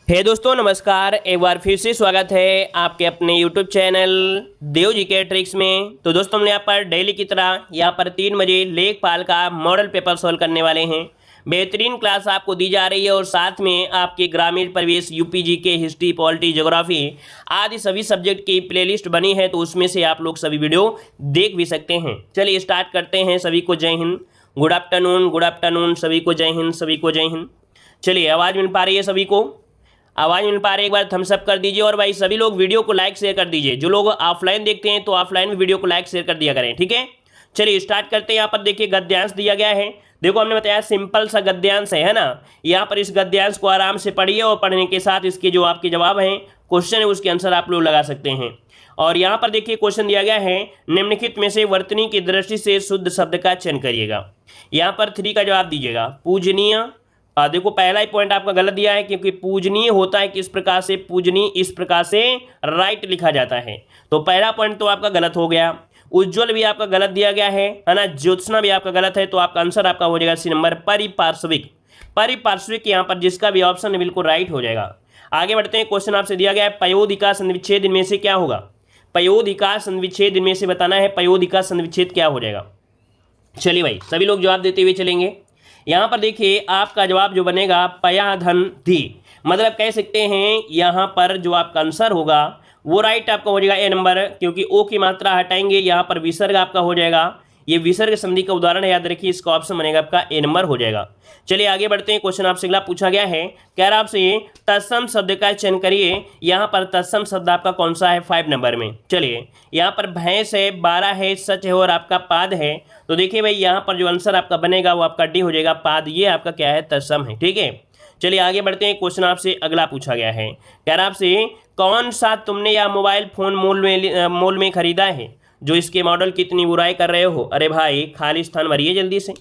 हे दोस्तों नमस्कार। एक बार फिर से स्वागत है आपके अपने YouTube चैनल देव जी के ट्रिक्स में। तो दोस्तों हमने यहाँ पर डेली की तरह यहाँ पर 3 बजे लेखपाल का मॉडल पेपर सॉल्व करने वाले हैं। बेहतरीन क्लास आपको दी जा रही है और साथ में आपके ग्रामीण परिवेश UP GK history polity geography आदि सभी सब्जेक्ट की प्लेलिस्ट बनी है, तो उसमें से आप लोग सभी वीडियो देख भी सकते हैं। चलिए स्टार्ट करते हैं। सभी को जय हिंद, गुड आफ्टरनून, सभी को जय हिंद, सभी को जय हिंद। चलिए आवाज़ मिल पा रही है सभी को? आवाज़ मिल पा रही है? एक बार थम्स अप कर दीजिए और भाई सभी लोग वीडियो को लाइक शेयर कर दीजिए। जो लोग ऑफलाइन देखते हैं तो ऑफलाइन भी वीडियो को लाइक शेयर कर दिया करें, ठीक है। चलिए स्टार्ट करते हैं। यहाँ पर देखिए गद्यांश दिया गया है। देखो हमने बताया सिंपल सा गद्यांश है ना। यहाँ पर इस गद्यांश को आराम से पढ़िए और पढ़ने के साथ इसके जो आपके जवाब हैं, क्वेश्चन है, उसके आंसर आप लोग लगा सकते हैं। और यहाँ पर देखिए क्वेश्चन दिया गया है, निम्नलिखित में से वर्तनी की दृष्टि से शुद्ध शब्द का चयन करिएगा। यहाँ पर 3 का जवाब दीजिएगा। पूजनीय, देखो पहला ही पॉइंट आपका गलत दिया है, क्योंकि पूजनीय होता है किस प्रकार से, पूजनीय इस प्रकार से राइट लिखा जाता है, तो पहला पॉइंट तो आपका गलत हो गया। उज्ज्वल भी आपका गलत दिया गया है ना। ज्योत्सना भी आपका गलत है, तो आपका आंसर आपका हो जाएगा सी नंबर परिपार्श्विक। परिपार्श्विक यहाँ पर जिसका भी ऑप्शन है बिल्कुल राइट हो जाएगा। आगे बढ़ते हैं। क्वेश्चन आपसे दिया गया है, पयोदिका संविच्छेद इनमें से क्या होगा। पयोदिका संविच्छेद इनमें से बताना है, पयोदिका संविच्छेद क्या हो जाएगा। चलिए भाई सभी लोग जवाब देते हुए चलेंगे। यहाँ पर देखिए आपका जवाब जो बनेगा पया धन धी, मतलब कह सकते हैं यहाँ पर जो आपका आंसर होगा वो राइट आपका हो जाएगा ए नंबर, क्योंकि ओ की मात्रा हटाएंगे, यहाँ पर विसर्ग आपका हो जाएगा। ये विसर्ग संधि का उदाहरण है, याद रखिए। इसका ऑप्शन बनेगा आपका ए नंबर हो जाएगा। चलिए आगे बढ़ते हैं। क्वेश्चन आपसे अगला पूछा गया है, कह रहा आपसे तत्सम शब्द का चयन करिए। यहाँ पर तत्सम शब्द आपका कौन सा है 5 नंबर में। चलिए यहाँ पर भैंस है, 12 है, सच है और आपका पाद है। तो देखिए भाई यहाँ पर जो आंसर आपका बनेगा वो आपका डी हो जाएगा, पाद। ये आपका क्या है, तत्सम है, ठीक है। चलिए आगे बढ़ते हैं। क्वेश्चन आपसे अगला पूछा गया है, कह रहा आपसे कौन सा तुमने यह मोबाइल फोन मोल में खरीदा है जो इसके मॉडल की इतनी बुराई कर रहे हो। अरे भाई खाली स्थान भरिए जल्दी से।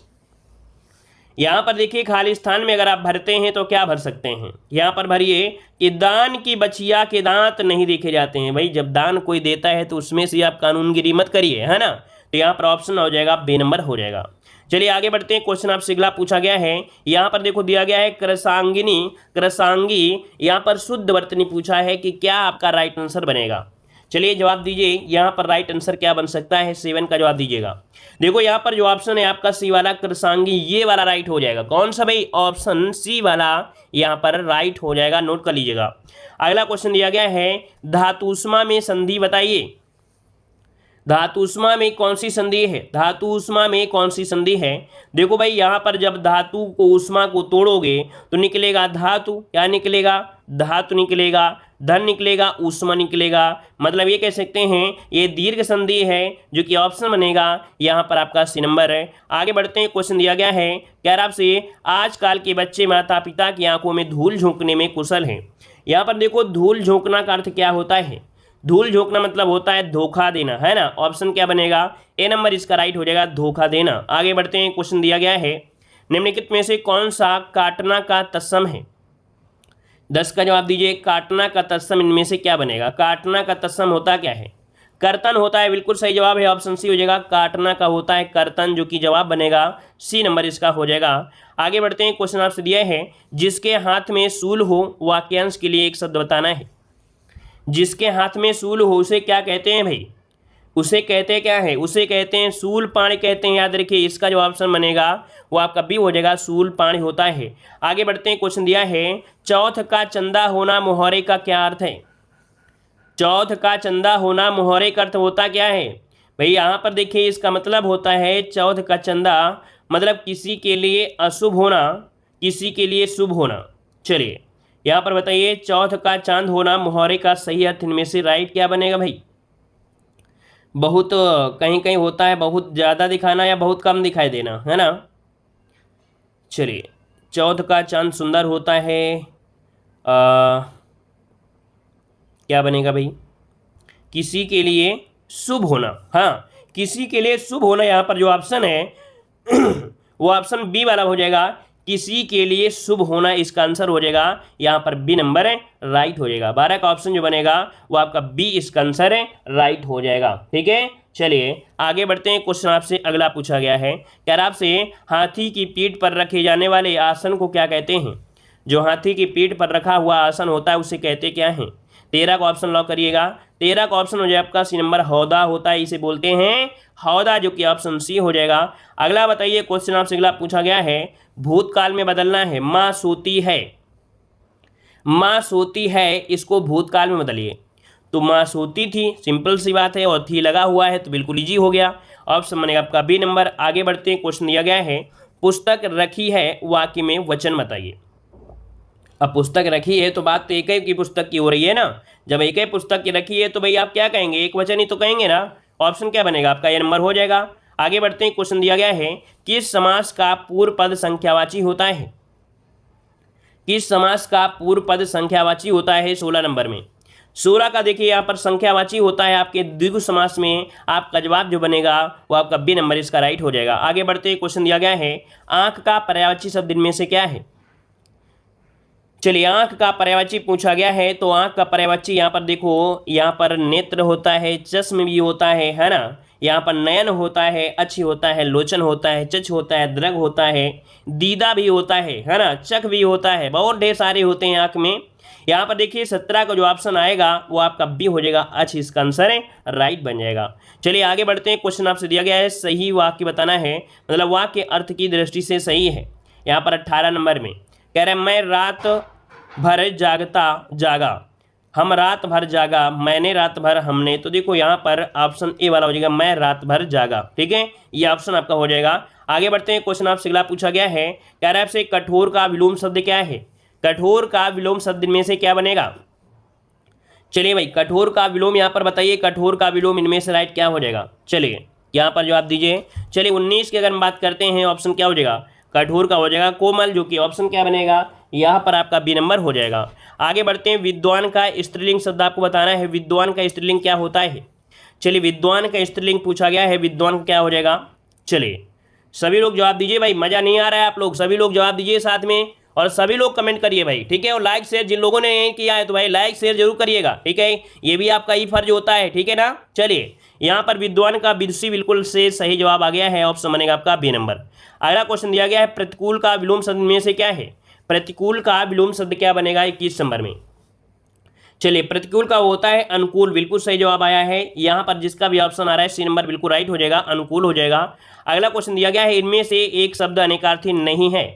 यहाँ पर देखिए खाली स्थान में अगर आप भरते हैं तो क्या भर सकते हैं, यहाँ पर भरिए कि दान की बचिया के दांत नहीं देखे जाते हैं। भाई जब दान कोई देता है तो उसमें से आप कानूनगिरी मत करिए, है ना। तो यहाँ पर ऑप्शन हो जाएगा बे नंबर हो जाएगा। चलिए आगे बढ़ते हैं। क्वेश्चन आपसे अगला पूछा गया है, यहाँ पर देखो दिया गया है कृसांगिनी, कृसांगी, यहाँ पर शुद्ध वर्तनी पूछा है कि क्या आपका राइट आंसर बनेगा। चलिए जवाब दीजिए। यहाँ पर राइट आंसर क्या बन सकता है, 7 का जवाब दीजिएगा। देखो यहाँ पर जो ऑप्शन है आपका सी वाला कृसांगी, ये वाला राइट हो जाएगा। कौन सा भाई, ऑप्शन सी वाला यहाँ पर राइट हो जाएगा, नोट कर लीजिएगा। अगला क्वेश्चन दिया गया है, धातुष्मा में संधि बताइए। धातुष्मा में कौन सी संधि है, धातुष्मा में कौन सी संधि है। देखो भाई यहाँ पर जब धातु को उष्मा को तोड़ोगे तो निकलेगा धातु, क्या निकलेगा, धातु निकलेगा, धन निकलेगा, उष्मा निकलेगा। मतलब ये कह सकते हैं ये दीर्घ संधि है, जो कि ऑप्शन बनेगा यहाँ पर आपका सी नंबर है। आगे बढ़ते हैं। क्वेश्चन दिया गया है, कह रहा आपसे आजकल के बच्चे माता पिता की आंखों में धूल झोंकने में कुशल हैं। यहाँ पर देखो धूल झोंकना का अर्थ क्या होता है, धूल झोंकना मतलब होता है धोखा देना, है ना। ऑप्शन क्या बनेगा, ए नंबर इसका राइट हो जाएगा, धोखा देना। आगे बढ़ते हैं। क्वेश्चन दिया गया है, निम्नलिखित में से कौन सा काटना का तत्सम है। 10 का जवाब दीजिए। काटना का तत्सम इनमें से क्या बनेगा। काटना का तत्सम होता क्या है, कर्तन होता है, बिल्कुल सही जवाब है, ऑप्शन सी हो जाएगा। काटना का होता है कर्तन, जो कि जवाब बनेगा सी नंबर इसका हो जाएगा। आगे बढ़ते हैं। क्वेश्चन आपसे दिया है, जिसके हाथ में शूल हो वाक्यांश के लिए एक शब्द बताना है। जिसके हाथ में शूल हो उसे क्या कहते हैं भाई, उसे कहते क्या है, उसे कहते हैं शूल पाणी कहते हैं। याद रखिए इसका जो ऑप्शन बनेगा वो आपका बी हो जाएगा, शूल पाणी होता है। आगे बढ़ते हैं। क्वेश्चन दिया है, चौथ का चंदा होना मोहरे का क्या अर्थ है। चौथ का चंदा होना मोहरे का अर्थ होता क्या है भाई। यहाँ पर देखिए इसका मतलब होता है चौथ का चंदा मतलब किसी के लिए अशुभ होना, किसी के लिए शुभ होना। चलिए यहाँ पर बताइए, चौथ का चांद होना मोहरे का सही अर्थ इनमें से राइट क्या बनेगा भाई। बहुत कहीं कहीं होता है बहुत ज़्यादा दिखाना या बहुत कम दिखाई देना, है ना। चलिए चौथ का चांद सुंदर होता है, क्या बनेगा भाई, किसी के लिए शुभ होना। हाँ किसी के लिए शुभ होना, यहाँ पर जो ऑप्शन है वो ऑप्शन बी वाला हो जाएगा, किसी के लिए शुभ होना इसका आंसर हो जाएगा यहाँ पर बी नंबर है, राइट हो जाएगा। 12 का ऑप्शन जो बनेगा वो आपका बी इसका आंसर है, राइट हो जाएगा, ठीक है। चलिए आगे बढ़ते हैं। क्वेश्चन आपसे अगला पूछा गया है, क्या आपसे हाथी की पीठ पर रखे जाने वाले आसन को क्या कहते हैं। जो हाथी की पीठ पर रखा हुआ आसन होता है उसे कहते क्या हैं? 13 का ऑप्शन लॉक करिएगा। 13 का ऑप्शन हो जाए आपका सी नंबर हौदा होता है, इसे बोलते हैं हौदा, जो कि ऑप्शन सी हो जाएगा। अगला बताइए, क्वेश्चन आपसे अगला पूछा गया है, भूतकाल में बदलना है, माँ सोती है, माँ सोती है, इसको भूतकाल में बदलिए। तो माँ सोती थी, सिंपल सी बात है, और थी लगा हुआ है तो बिल्कुल इजी हो गया। ऑप्शन बनेगा आपका बी नंबर। आगे बढ़ते हैं, क्वेश्चन दिया गया है, पुस्तक रखी है, वाक्य में वचन बताइए। अब पुस्तक रखी है तो बात तो एक ही की पुस्तक की हो रही है ना। जब एक ही पुस्तक की रखी है तो भाई आप क्या कहेंगे, एक वचन ही तो कहेंगे ना। ऑप्शन क्या बनेगा आपका, ये नंबर हो जाएगा। आगे बढ़ते हैं, क्वेश्चन दिया गया है, किस समास का पूर्व पद संख्यावाची होता है? किस समास का पूर्व पद संख्यावाची होता है 16 नंबर में? 16 का देखिए यहाँ पर संख्यावाची होता है आपके द्विगु समास में। आपका जवाब जो बनेगा वो आपका बी नंबर इसका राइट हो जाएगा। आगे बढ़ते हैं, क्वेश्चन दिया गया है, आंख का पर्यायवाची शब्द इनमें से क्या है? चलिए, आंख का पर्यायवाची पूछा गया है तो आंख का पर्यायवाची यहाँ पर देखो, यहाँ पर नेत्र होता है, चश्म भी होता है ना। यहाँ पर नयन होता है, अच्छी होता है, लोचन होता है, चच होता है, द्रग होता है, दीदा भी होता है ना, चख भी होता है, बहुत ढेर सारे होते हैं आंख में। यहाँ पर देखिए 17 का जो ऑप्शन आएगा वो आपका बी हो जाएगा, अच्छी इसका आंसर है, राइट बन जाएगा। चलिए आगे बढ़ते हैं, क्वेश्चन आपसे दिया गया है, सही वाक्य बताना है, मतलब वाक्य अर्थ की दृष्टि से सही है। यहाँ पर 18 नंबर में कह रहे हैं, मैं रात भर जागा, हम रात भर जागा, मैंने रात भर, हमने। तो देखो यहाँ पर ऑप्शन ए वाला हो जाएगा, मैं रात भर जागा, ठीक है, ये ऑप्शन आपका हो जाएगा। आगे बढ़ते हैं, क्वेश्चन आपसे अगला पूछा गया है, कह रहा है आपसे कठोर का विलोम शब्द क्या है? कठोर का विलोम शब्द इनमें से क्या बनेगा? चलिए भाई, कठोर का विलोम यहाँ पर बताइए, कठोर का विलोम इनमें से राइट क्या हो जाएगा? चलिए यहाँ पर जवाब दीजिए। चलिए 19 की अगर हम बात करते हैं, ऑप्शन क्या हो जाएगा? कठोर का हो जाएगा कोमल, जो कि ऑप्शन क्या बनेगा? यहाँ पर आपका बी नंबर हो जाएगा। आगे बढ़ते हैं, विद्वान का स्त्रीलिंग शब्द आपको बताना है, विद्वान का स्त्रीलिंग क्या होता है? चलिए विद्वान का स्त्रीलिंग पूछा गया है, विद्वान का क्या हो जाएगा? चलिए सभी लोग जवाब दीजिए भाई, मजा नहीं आ रहा है आप लोग, सभी लोग जवाब दीजिए साथ में, और सभी लोग कमेंट करिए भाई, ठीक है। और लाइक शेयर जिन लोगों ने नहीं किया है तो भाई लाइक शेयर जरूर करिएगा, ठीक है, ये भी आपका ही फर्ज होता है, ठीक है ना। चलिए यहाँ पर विद्वान का विदुषी बिल्कुल से सही जवाब आ गया है, ऑप्शन बनेगा आपका बी नंबर। अगला क्वेश्चन दिया गया है, प्रतिकूल का विलोम शब्द में से क्या है? प्रतिकूल का विलोम शब्द क्या बनेगा 21 नंबर में? चलिए प्रतिकूल का होता है अनुकूल, बिल्कुल सही जवाब आया है। यहाँ पर जिसका भी ऑप्शन आ रहा है सी नंबर बिल्कुल राइट हो जाएगा, अनुकूल हो जाएगा। अगला क्वेश्चन दिया गया है, इनमें से एक शब्द अनेकार्थी नहीं है,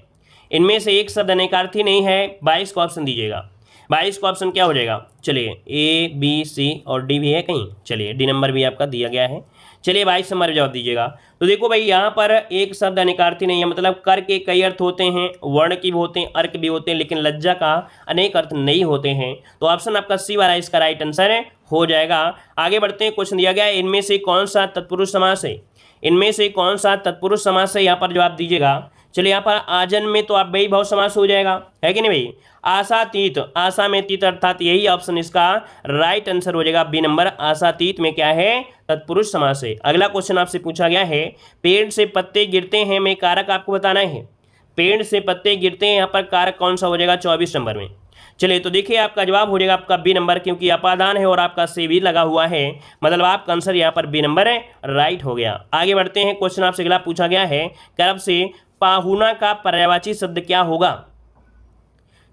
इनमें से एक शब्द अनेकार्थी नहीं है, 22 का ऑप्शन दीजिएगा। 22 का ऑप्शन क्या हो जाएगा? चलिए ए बी सी और डी भी है कहीं, चलिए डी नंबर भी आपका दिया गया है। चलिए 22 नंबर जवाब दीजिएगा। तो देखो भाई यहाँ पर एक शब्द अनेकार्थी नहीं है, मतलब कर के कई अर्थ होते हैं, वर्ण की भी होते हैं, अर्क भी होते हैं, लेकिन लज्जा का अनेक अर्थ नहीं होते हैं। तो ऑप्शन आपका सी वाला इसका राइट आंसर है, हो जाएगा। आगे बढ़ते हैं, क्वेश्चन दिया गया है, इनमें से कौन सा तत्पुरुष समास है? इनमें से कौन सा तत्पुरुष समास है, यहाँ पर जवाब दीजिएगा। चलिए यहाँ पर आजन में तो आप भाई भाव समास हो जाएगा, है कि नहीं भाई। आशातीत, आशा में तीत अर्थात, यही ऑप्शन इसका राइट आंसर हो जाएगा, बी नंबर। आशातीत में क्या है? तत्पुरुष समास है। अगला क्वेश्चन आपसे पूछा गया है, पेड़ से पत्ते गिरते हैं में कारक आपको बताना है। पेड़ से पत्ते गिरते हैं, यहाँ पर कारक कौन सा हो जाएगा 24 नंबर में? चलिए तो देखिए आपका जवाब हो जाएगा आपका बी नंबर, क्योंकि अपादान है और आपका से भी लगा हुआ है, मतलब आपका आंसर यहाँ पर बी नंबर है, राइट हो गया। आगे बढ़ते हैं, क्वेश्चन आपसे अगला पूछा गया है, कर्म से पाहुना का पर्यायवाची शब्द क्या होगा?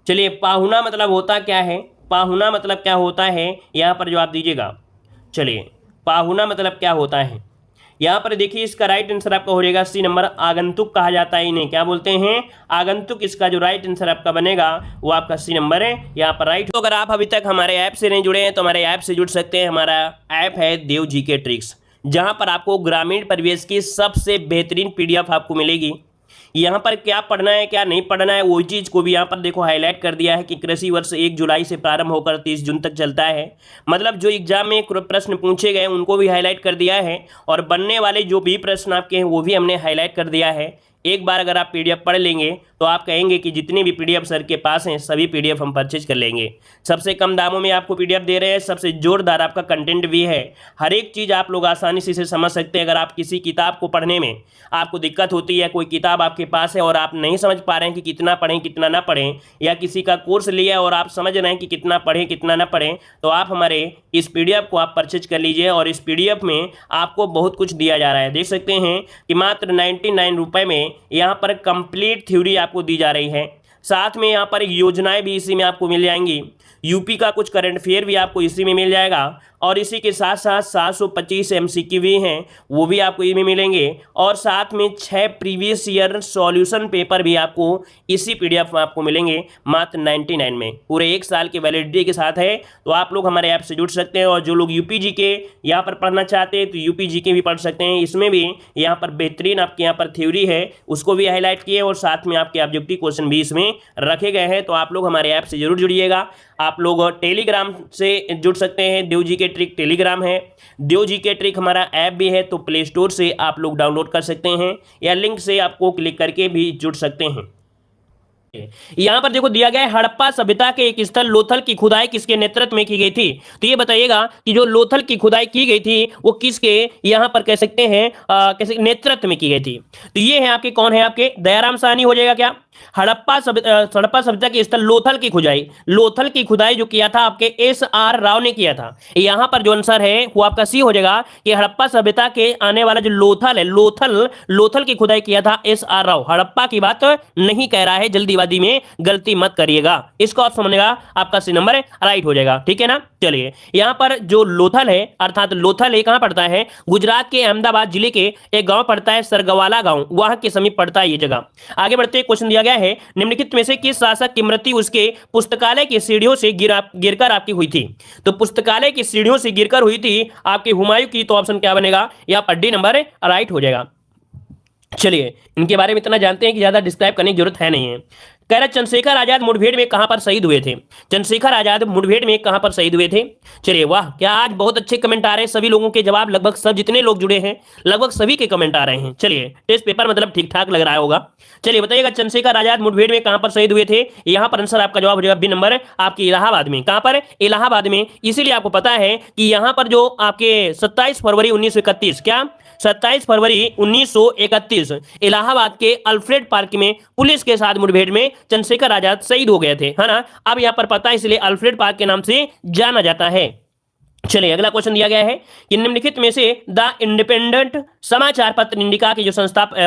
चलिए पाहुना मतलब होता क्या है? पाहुना मतलब क्या होता है, यहाँ पर जवाब दीजिएगा। चलिए पाहुना मतलब क्या होता है, यहाँ पर देखिए इसका राइट आंसर आपका हो जाएगा सी नंबर, आगंतुक कहा जाता है इन्हें, क्या बोलते हैं? आगंतुक। इसका जो राइट आंसर आपका बनेगा वो आपका सी नंबर है, यहाँ पर राइट। तो अगर आप अभी तक हमारे ऐप से नहीं जुड़े हैं तो हमारे ऐप से जुड़ सकते हैं। हमारा ऐप है देव जीके ट्रिक्स, जहाँ पर आपको ग्रामीण परिवेश की सबसे बेहतरीन PDF आपको मिलेगी। यहाँ पर क्या पढ़ना है क्या नहीं पढ़ना है वही चीज़ को भी यहाँ पर देखो हाईलाइट कर दिया है कि कृषि वर्ष 1 जुलाई से प्रारंभ होकर 30 जून तक चलता है। मतलब जो एग्जाम में प्रश्न पूछे गए उनको भी हाईलाइट कर दिया है, और बनने वाले जो भी प्रश्न आपके हैं वो भी हमने हाईलाइट कर दिया है। एक बार अगर आप PDF पढ़ लेंगे तो आप कहेंगे कि जितने भी PDF सर के पास हैं सभी PDF हम परचेज कर लेंगे। सबसे कम दामों में आपको PDF दे रहे हैं, सबसे जोरदार आपका कंटेंट भी है। हर एक चीज़ आप लोग आसानी से इसे समझ सकते हैं। अगर आप किसी किताब को पढ़ने में आपको दिक्कत होती है, कोई किताब आपके पास है और आप नहीं समझ पा रहे हैं कि कितना पढ़ें कितना ना पढ़ें, या किसी का कोर्स लिया और आप समझ रहे हैं कि कितना पढ़ें कितना ना पढ़ें, तो आप हमारे इस PDF को आप परचेज कर लीजिए। और इस PDF में आपको बहुत कुछ दिया जा रहा है, देख सकते हैं कि मात्र 99 रुपये में यहाँ पर कंप्लीट थ्योरी आपको दी जा रही है। साथ में यहाँ पर योजनाएं भी इसी में आपको मिल जाएंगी, यूपी का कुछ करंट अफेयर भी आपको इसी में मिल जाएगा, और इसी के साथ साथ 725 MCQ भी हैं वो भी आपको इसमें मिलेंगे, और साथ में 6 प्रीवियस ईयर सॉल्यूशन पेपर भी आपको इसी PDF में आपको मिलेंगे मात्र 99 में, पूरे 1 साल की वैलिडिटी के साथ है। तो आप लोग हमारे ऐप से जुड़ सकते हैं, और जो लोग यूपी जीके यहाँ पर पढ़ना चाहते हैं तो यूपी जीके भी पढ़ सकते हैं। इसमें भी यहाँ पर बेहतरीन आपके यहाँ पर थ्योरी है उसको भी हाईलाइट किए, और साथ में आपके ऑब्जेक्टिव क्वेश्चन भी इसमें रखे गए हैं। तो आप लोग हमारे ऐप से जरूर जुड़िएगा। आप लोग टेलीग्राम से जुड़ सकते हैं, देव जी के ट्रिक टेलीग्राम है, देव जी के ट्रिक हमारा ऐप भी है, तो प्ले स्टोर से आप लोग डाउनलोड कर सकते हैं, या लिंक से आपको क्लिक करके भी जुड़ सकते हैं। यहां पर देखो दिया गया है, हड़प्पा सभ्यता के एक स्थल लोथल की खुदाई किसके नेतृत्व में की गई थी। तो ये बताइएगा कि जो लोथल की खुदाई की गई थी वो किसके यहां पर कह सकते हैं कैसे नेतृत्व में की गई थी। तो ये है आपके, कौन है आपके, दयाराम साहनी हो जाएगा क्या। हड़प्पा सभ्यता के स्थल लोथल की खुदाई जो किया था आपके SR राव ने किया था। यहां पर जो आंसर है वो आपका सी हो जाएगा कि हड़प्पा सभ्यता के आने वाला जो लोथल है, लोथल की खुदाई किया था SR राव। हड़प्पा की बात नहीं कह रहा है, जल्दीबाजी में गलती मत करिएगा। इसका ऑप्शन बनेगा आपका सी नंबर राइट हो जाएगा, ठीक है ना। चलिए यहां पर जो लोथल है अर्थात लोथल है कहां पड़ता है, गुजरात के अहमदाबाद जिले के एक गांव पड़ता है, सरगवाला गांव, वहां के समीप पड़ता है ये जगह। आगे बढ़ते क्वेश्चन दिया गया है, निम्नलिखित में से किस शासक की मृत्यु उसके पुस्तकालय की सीढ़ियों से गिरकर आपकी हुई थी। तो पुस्तकालय की सीढ़ियों से गिरकर हुई थी आपके हुमायूं की, तो ऑप्शन क्या बनेगा, यहां पर डी नंबर राइट हो जाएगा। चलिए इनके बारे में इतना जानते हैं कि ज्यादा डिस्क्राइब करने की जरूरत है नहीं है। कह रहे चंद्रशेखर आजाद मुठभेड़ में कहां पर शहीद हुए थे। चंद्रशेखर आजाद मुठभेड़ में कहां पर शहीद हुए थे। चलिए वाह, क्या आज बहुत अच्छे कमेंट आ रहे हैं, सभी लोगों के जवाब लगभग सब जितने लोग जुड़े हैं लगभग सभी के कमेंट आ रहे हैं। चलिए टेस्ट पेपर मतलब ठीक ठाक लग रहा होगा। चलिए बताइएगा चंद्रशेखर आजाद मुठभेड़ में कहां पर शहीद हुए थे। यहां पर आंसर आपका जवाब हो जाएगा बी नंबर, आपके इलाहाबाद में। कहां पर, इलाहाबाद में। इसीलिए आपको पता है कि यहां पर जो आपके 27 फरवरी 1931, क्या 27 फरवरी 1931 इलाहाबाद के अल्फ्रेड पार्क में पुलिस के साथ मुठभेड़ में चंद्रशेखर आजाद शहीद हो गए थे, है ना। अब यहां पर पता है इसलिए अल्फ्रेड पार्क के नाम से जाना जाता है। चलिए अगला क्वेश्चन दिया गया है कि निम्नलिखित में से द इंडिपेंडेंट समाचार पत्र इंडिका के जो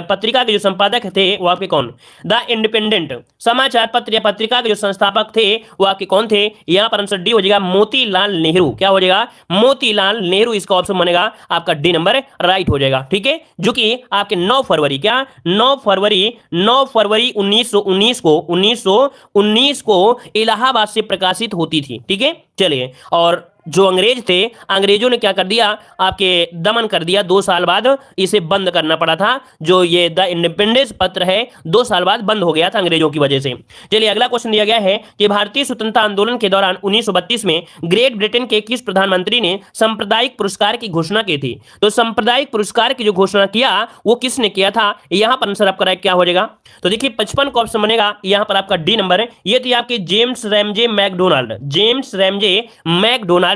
पत्रिका के जो संपादक थे वो आपके कौन। द इंडिपेंडेंट समाचार पत्र या पत्रिका के जो संस्थापक थे वो आपके कौन थे। यहां पर आंसर डी हो जाएगा मोतीलाल नेहरू। क्या हो जाएगा, मोतीलाल नेहरू। इसका ऑप्शन बनेगा आपका डी नंबर राइट हो जाएगा, ठीक है। जो कि आपके 9 फरवरी, क्या 9 फरवरी 1919 को इलाहाबाद से प्रकाशित होती थी, ठीक है। चलिए, और जो अंग्रेज थे, अंग्रेजों ने क्या कर दिया, आपके दमन कर दिया। 2 साल बाद इसे बंद करना पड़ा था। जो ये द इंडिपेंडेंस पत्र है 2 साल बाद बंद हो गया था अंग्रेजों की वजह से। चलिए अगला क्वेश्चन दिया गया है कि भारतीय स्वतंत्रता आंदोलन के दौरान 1932 में ग्रेट ब्रिटेन के किस प्रधानमंत्री ने सांप्रदायिक पुरस्कार की घोषणा की थी। तो सांप्रदायिक पुरस्कार की जो घोषणा किया वो किसने किया था। यहां पर आंसर आपका राइट क्या हो जाएगा। तो देखिए 55 का ऑप्शन बनेगा यहां पर आपका डी नंबर है। ये थी आपके जेम्स रैमजे मैकडोनाल्ड।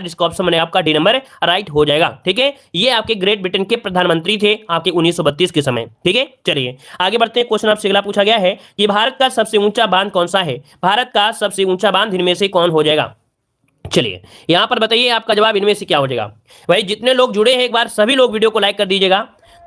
इसका ऑप्शन बनेगा आपका डी नंबर राइट हो जाएगा, ठीक है। ये आपके ग्रेट ब्रिटेन के प्रधानमंत्री थे आपके 1932 के समय, ठीक है। चलिए आगे बढ़ते हैं। क्वेश्चन आपसे अगला पूछा गया है कि भारत का सबसे ऊंचा बांध कौन सा है। भारत का सबसे ऊंचा बांध इनमें से कौन हो जाएगा। चलिए यहां पर बताइए आपका जवाब इनमें से क्या हो जाएगा। भाई जितने लोग जुड़े हैं एक बार सभी लोग वीडियो को लाइक कर दीजिएगा,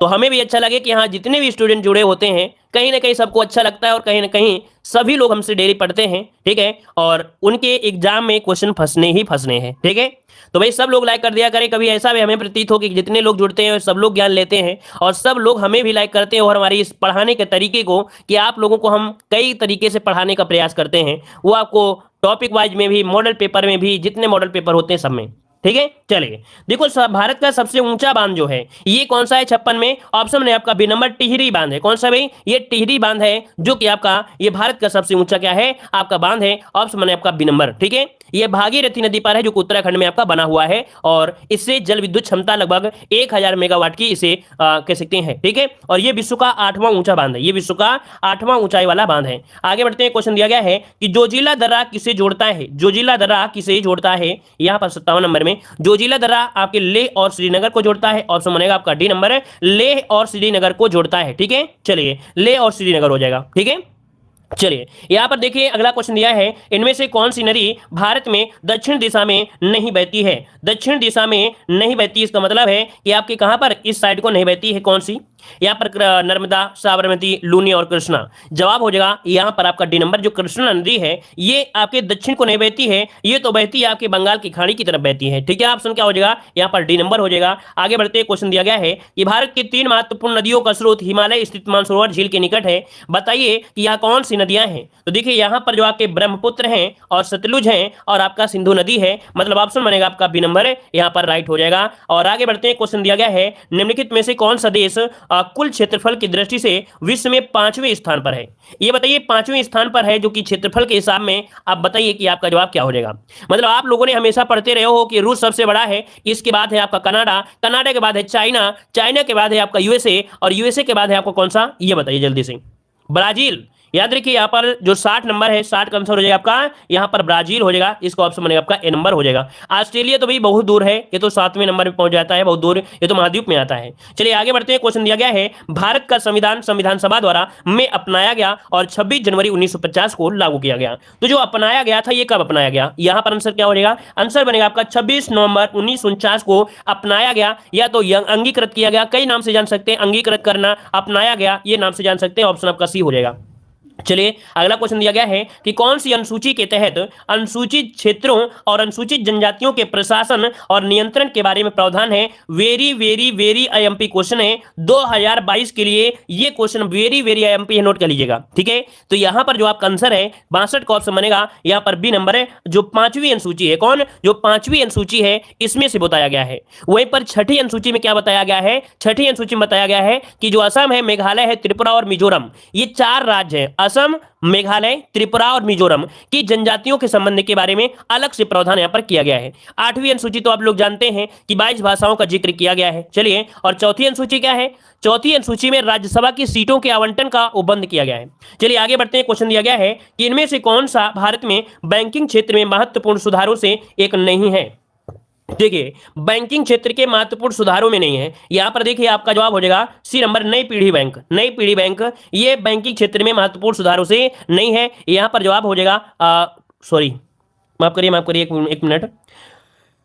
तो हमें भी अच्छा लगे कि हाँ जितने भी स्टूडेंट जुड़े होते हैं कहीं ना कहीं सबको अच्छा लगता है, और कहीं ना कहीं सभी लोग हमसे डेली पढ़ते हैं, ठीक है। और उनके एग्जाम में क्वेश्चन फंसने हैं, ठीक है। तो भाई सब लोग लाइक कर दिया करें। कभी ऐसा भी हमें प्रतीत हो कि जितने लोग जुड़ते हैं सब लोग ज्ञान लेते हैं, और सब लोग हमें भी लाइक करते हैं, और हमारी इस पढ़ाने के तरीके को कि आप लोगों को हम कई तरीके से पढ़ाने का प्रयास करते हैं, वो आपको टॉपिक वाइज में भी, मॉडल पेपर में भी, जितने मॉडल पेपर होते हैं सब में, ठीक है। चलिए देखो भारत का सबसे ऊंचा बांध जो है ये कौन सा है। 56 में ऑप्शन में आपका बी नंबर टिहरी बांध है। कौन सा भाई, ये टिहरी बांध है जो कि आपका ये भारत का सबसे ऊंचा क्या है आपका बांध है। ऑप्शन में आपका बी नंबर, ठीक है। ये भागीरथी नदी पर है जो कि उत्तराखंड में आपका बना हुआ है, और इससे जल विद्युत क्षमता लगभग 1000 मेगावाट की इसे कह सकते हैं, ठीक है। और ये विश्व का 8वां ऊंचा बांध है, ये विश्व का 8वां ऊंचाई वाला बांध है। आगे बढ़ते हैं। क्वेश्चन दिया गया है कि जोजिला दर्रा किसे जोड़ता है। जोजिला दर्रा किसे जोड़ता है। यहाँ पर 57 नंबर में जोजिला दर्रा आपके लेह और श्रीनगर को जोड़ता है। ऑप्शन बनेगा आपका डी नंबर, लेह और श्रीनगर को जोड़ता है, ठीक है। चलिए लेह और श्रीनगर हो जाएगा, ठीक है। चलिए यहां पर देखिए अगला क्वेश्चन दिया है, इनमें से कौन सी नदी भारत में दक्षिण दिशा में नहीं बहती है। दक्षिण दिशा में नहीं बहती, इसका मतलब है कि आपके कहां पर इस साइड को नहीं बहती है। कौन सी, यहाँ पर नर्मदा, साबरमती, लूनी और कृष्णा। जवाब हो जाएगा यहाँ पर आपका डी नंबर। जो कृष्णा नदी है ये आपके दक्षिण को नहीं बहती है, ये तो बहती है आपके बंगाल की खाड़ी की तरफ बहती है। ठीक है, ऑप्शन क्या हो जाएगा यहाँ पर डी नंबर हो जाएगा। आगे बढ़ते क्वेश्चन दिया गया है कि भारत की 3 महत्वपूर्ण नदियों का स्रोत हिमालय स्थित मानसरोवर झील के निकट है, बताइए कि यहाँ कौन सी नदियां हैं। तो देखिए यहाँ पर जो आपके ब्रह्मपुत्र हैं और सतलुज हैं और आपका सिंधु नदी है, मतलब ऑप्शन बनेगा आपका बी नंबर यहाँ पर राइट हो जाएगा। और आगे बढ़ते हैं, क्वेश्चन दिया गया है निम्नलिखित में से कौन सा देश कुल क्षेत्रफल की दृष्टि से विश्व में 5वें स्थान पर है। ये बताइए 5वें स्थान पर है जो कि क्षेत्रफल के हिसाब में, आप बताइए कि आपका जवाब क्या हो जाएगा। मतलब आप लोगों ने हमेशा पढ़ते रहे हो कि रूस सबसे बड़ा है, इसके बाद है आपका कनाडा, कनाडा के बाद है चाइना, चाइना के बाद है आपका यूएसए और यूएसए के बाद है आपको कौन सा, ये बताइए जल्दी से। ब्राजील। याद रखिए यहाँ पर जो 60 नंबर है, 60 का आंसर हो जाएगा आपका यहाँ पर ब्राजील हो जाएगा। इसका ऑप्शन बनेगा आपका ए नंबर हो जाएगा। ऑस्ट्रेलिया तो भाई बहुत दूर है, ये तो 7वें नंबर पे पहुंच जाता है, बहुत दूर, ये तो महाद्वीप में आता है। चलिए आगे बढ़ते हैं, क्वेश्चन दिया गया है भारत का संविधान संविधान सभा द्वारा में अपनाया गया और 26 जनवरी 1950 को लागू किया गया। तो जो अपनाया गया था ये कब अपनाया गया, यहाँ पर आंसर क्या हो जाएगा, आंसर बनेगा आपका 26 नवंबर 1949 को अपनाया गया, या तो अंगीकृत किया गया, कई नाम से जान सकते हैं, अंगीकृत करना, अपनाया गया, ये नाम से जान सकते हैं। ऑप्शन आपका सी हो जाएगा। चलिए अगला क्वेश्चन दिया गया है कि कौन सी अनुसूची के तहत अनुसूचित क्षेत्रों और अनुसूचित जनजातियों के प्रशासन और नियंत्रण के बारे में प्रावधान है। Very very very IMP question है 2022 के लिए, ये क्वेश्चन वेरी वेरी आईएमपी है, नोट कर लीजिएगा। ठीक है, तो यहां पर जो आपका आंसर है 62 का ऑप्शन बनेगा यहाँ पर बी नंबर है। जो 5वीं अनुसूची है, कौन, जो 5वीं अनुसूची है इसमें से बताया गया है। वहीं पर 6ठी अनुसूची में क्या बताया गया है, 6ठी अनुसूची में बताया गया है कि जो असम है, मेघालय है, त्रिपुरा और मिजोरम, ये 4 राज्य हैं, असम, मेघालय, त्रिपुरा और मिजोरम की जनजातियों के संबंध के बारे में अलग से प्रावधान यहां पर किया गया है। 8वीं अनुसूची तो आप लोग जानते हैं कि 22 भाषाओं का जिक्र किया गया है। चलिए, और चौथी अनुसूची क्या है, चौथी अनुसूची में राज्यसभा की सीटों के आवंटन का उपबंध किया गया है। चलिए आगे बढ़ते हैं, क्वेश्चन दिया गया है कि इनमें से कौन सा भारत में बैंकिंग क्षेत्र में महत्वपूर्ण सुधारों से एक नहीं है। देखिए बैंकिंग क्षेत्र के महत्वपूर्ण सुधारों में नहीं है, यहां पर देखिए आपका जवाब हो जाएगा सी नंबर, नई पीढ़ी बैंक। नई पीढ़ी बैंक ये बैंकिंग क्षेत्र में महत्वपूर्ण सुधारों से नहीं है, यहां पर जवाब हो जाएगा सॉरी माफ करिए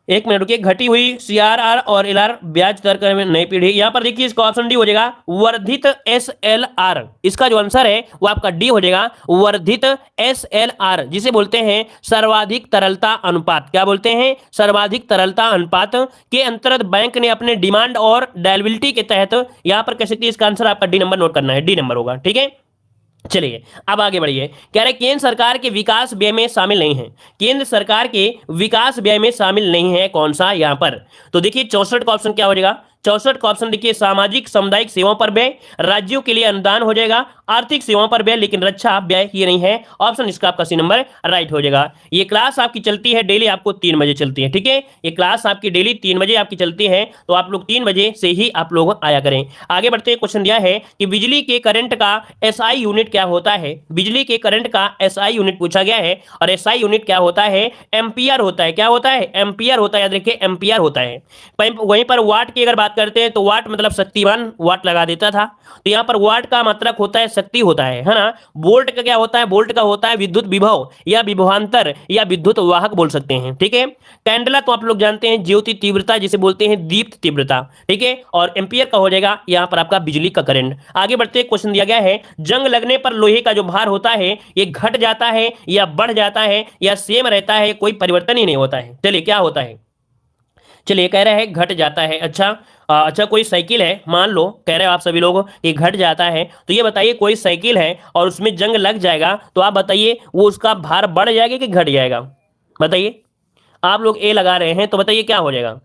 एक मिनट रुकिए, घटी हुई सीआरआर और एलआर ब्याज दर कर नई पीढ़ी। यहां पर देखिए इसका ऑप्शन डी हो जाएगा, वर्धित एसएलआर। इसका जो आंसर है वो आपका डी हो जाएगा, वर्धित एसएलआर, जिसे बोलते हैं सर्वाधिक तरलता अनुपात। क्या बोलते हैं, सर्वाधिक तरलता अनुपात के अंतर्गत बैंक ने अपने डिमांड और डायबिलिटी के तहत, यहां पर कह सकते हैं इसका आंसर आपका डी नंबर नोट करना है, डी नंबर होगा। ठीक है, चलिए अब आगे बढ़िए। कह रहे केंद्र सरकार के विकास व्यय में शामिल नहीं है, केंद्र सरकार के विकास व्यय में शामिल नहीं है, कौन सा यहां पर। तो देखिए 64 का ऑप्शन क्या हो जाएगा, 64 का ऑप्शन देखिए सामाजिक सामुदायिक सेवाओं पर व्यय, राज्यों के लिए अनुदान हो जाएगा, आर्थिक सेवाओं पर व्यय, लेकिन रक्षा व्यय ये नहीं है। ऑप्शन इसका आपका सी नंबर राइट हो जाएगा। ये क्लास आपकी चलती है डेली, आपको 3 बजे चलती है। ठीक है, ये क्लास आपकी डेली 3 बजे आपकी चलती है, तो आप लोग 3 बजे से ही आप लोग आया करें। आगे बढ़ते क्वेश्चन दिया है कि बिजली के करंट का एसआई यूनिट क्या होता है। बिजली के करंट का एसआई यूनिट पूछा गया है, और एसआई यूनिट क्या होता है, एम्पियर होता है। क्या होता है, एम्पियर होता है, याद रखिए एम्पियर होता है। वहीं पर वाट की अगर बात करते हैं तो वाट मतलब शक्तिमान, वाट लगा देता था, तो यहां पर वाट का मात्रक होता है शक्ति होता है ना। वोल्ट का क्या होता है, वोल्ट का होता है विद्युत विभव या विभवांतर या विद्युत वाहक बोल सकते हैं। ठीक है, कैंडला तो आप लोग जानते हैं ज्योति तीव्रता जिसे बोलते हैं दीप्त तीव्रता। ठीक है, और एम्पियर का हो जाएगा यहां पर आपका बिजली का करंट। आगे बढ़ते क्वेश्चन दिया गया है, जंग लगने पर लोहे का जो भार होता है ये घट जाता है या बढ़ जाता है या सेम रहता है, कोई परिवर्तन ही नहीं होता है। चलिए क्या होता है, चलिए कह रहे हैं घट जाता है। अच्छा कोई साइकिल है, मान लो कह रहे हो आप सभी लोग कि घट जाता है, तो ये बताइए कोई साइकिल है और उसमें जंग लग जाएगा, तो आप बताइए वो उसका भार बढ़ जाएगा कि घट जाएगा, बताइए। आप लोग ए लगा रहे हैं तो बताइए क्या हो जाएगा,